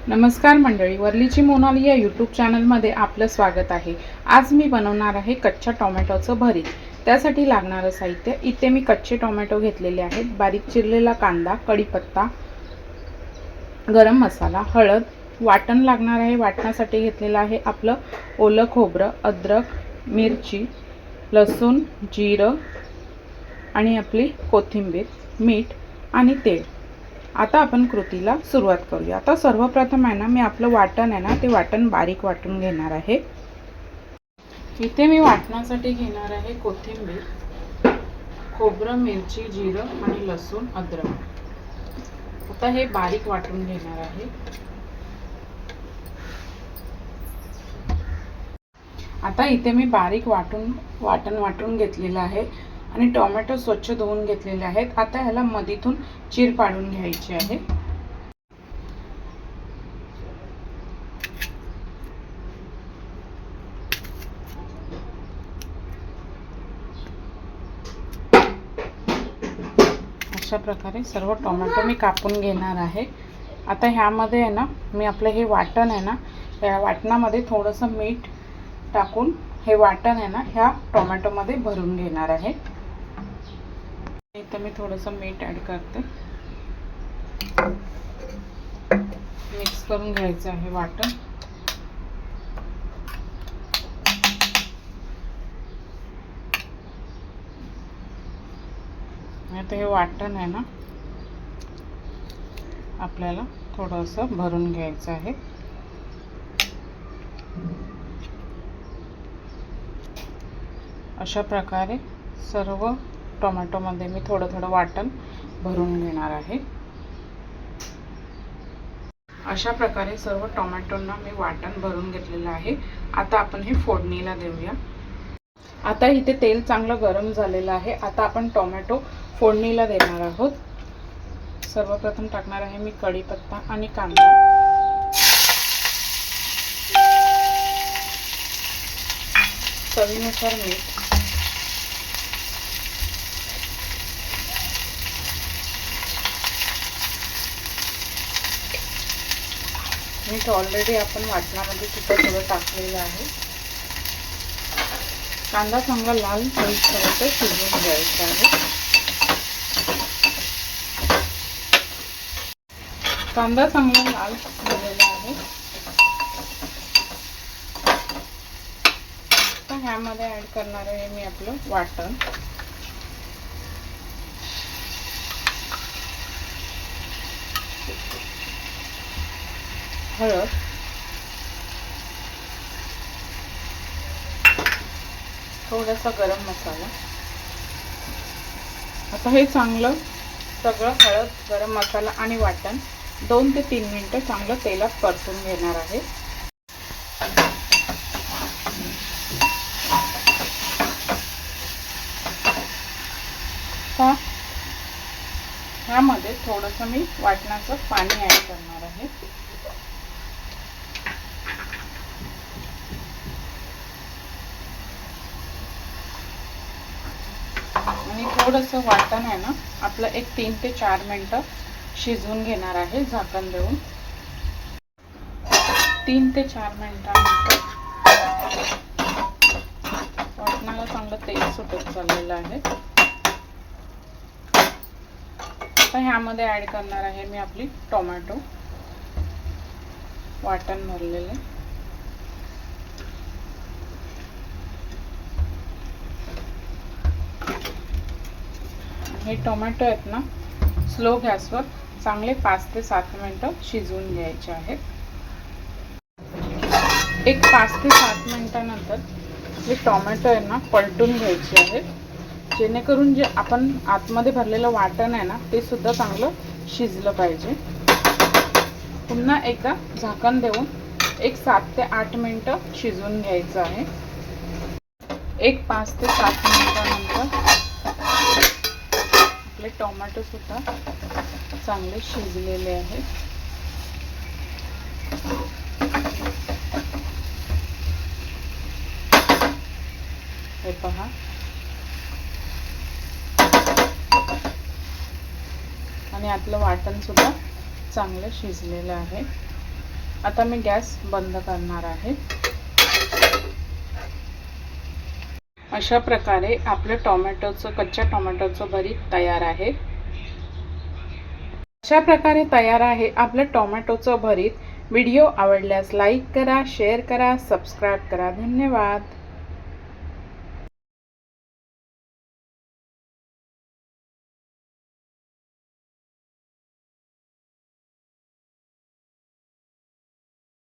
नमस्कार मंडळी, वरलीची मोनाली या यूट्यूब चॅनलमध्ये आपलं स्वागत आहे। आज मी बनवणार आहे कच्च्या टोमॅटोचं भरीत। त्यासाठी लागणारं साहित्य इथे मी कच्चे टोमॅटो घेतलेले आहेत, बारीक चिरलेला कांदा, कढीपत्ता, गरम मसाला, हळद, वाटण लागणार आहे। वाटणासाठी घेतलेलं आहे आपलं ओलं खोबरं, अद्रक, मिरची, लसूण, जिरं आणि आपली कोथिंबीर, मीठ आणि तेल। आता आपण कृतीला सुरुवात करूया। आता सर्वप्रथम आहे ना मी आपलं वाटण आहे ना ते वाटण बारीक वाटून घेणार आहे। इथे मी वाटणासाठी घेणार आहे कोथिंबीर, खोबरं, मिरची, जिरं आणि लसूण, अद्रक। आता हे बारीक वाटून घेणार आहे। आता इथे मी बारीक वाटण वाटून घेतलेलं आहे आणि टोमॅटो स्वच्छ धुवून घेतलेले आहेत। आता ह्याला मधीतून चीर पाडून घ्यायची आहे। अशा प्रकारे सर्व टोमॅटो मी कापून घेणार आहे। आता ह्यामध्ये आहे ना मी आपलं हे वाटण आहे ना त्या वाटणामध्ये थोडंसं मीठ टाकून हे वाटण आहे ना ह्या टोमॅटोमध्ये भरून घेणार आहे। इथे मी थोडंसं मीठ ॲड करते, मिक्स करून घ्यायचं आहे वाटण। आता हे वाटण आहे ना आपल्याला थोडंसं भरून घ्यायचं आहे। अशा प्रकारे सर्व टोमॅटोमध्ये मी थोडं वाटण भरून घेणार आहे। अशा प्रकारे सर्व टोमॅटोंना मी वाटण भरून घेतलेलं आहे। आता आपण हे फोडणीला देऊया। आता इथे तेल चांगलं गरम झालेलं आहे। आता आपण टोमॅटो फोडणीला देणार आहोत। सर्वप्रथम टाकणार आहे मी कढीपत्ता आणि कांदा, चवीनुसार मीठ, मीठ ऑलरेडी आपण वाटणामध्ये सुद्धा थोडं टाकलेलं आहे। कांदा चांगला लाल होईपर्यंत शिजवून घ्यायचा आहे। कांदा चांगला लाल झालेला आहे। आता ह्यामध्ये ॲड करणार आहे मी आपलं वाटण। हळद, थोडासा गरम मसाला। आता हे चांगलं सगळं हळद, गरम मसाला आणि वाटण 2 ते 3 मिनिटं चांगलं तेलात परतून घेणार आहे। आता ह्यामध्ये थोडंसं मी वाटणाचं पाणी ॲड करणार आहे। आणि थोडंसं वाटण आहे ना आपलं एक 3 ते 4 मिनिटं शिजवून घेणार आहे झाकण देऊन। 3 ते 4 मिनिटांनंतर वाटणाला चांगलं तेल सुटत चाललेलं आहे। आता ह्यामध्ये ॲड करणार आहे मी आपली टोमॅटो वाटण भरलेले। हे टोमॅटो आहेत ना स्लो गॅसवर चांगले 5 ते 7 मिनिटं शिजवून घ्यायचे आहेत। एक 5 ते 7 मिनिटांनंतर हे टोमॅटो आहे ना पलटून घ्यायचे आहेत, जेणेकरून जे आपण आतमध्ये भरलेलं वाटण आहे ना ते सुद्धा चांगलं शिजलं पाहिजे। पुन्हा एकदा झाकण देऊन एक 7 ते 8 मिनिटं शिजवून घ्यायचं आहे। एक 5 ते 7 मिनिटांनंतर आपले टोमॅटो सुद्धा चांगले शिजलेले आहेत। हे पहा, आणि आतलं वाटण सुद्धा चांगलं शिजलेलं आहे। आता मी गॅस बंद करणार आहे। अशा प्रकारे आपलं कच्च्या टोमॅटोचं भरीत तयार आहे। अशा प्रकारे तयार आहे आपलं टोमॅटोचं भरीत। व्हिडिओ आवडल्यास लाईक करा, शेअर करा, सबस्क्राइब करा। धन्यवाद।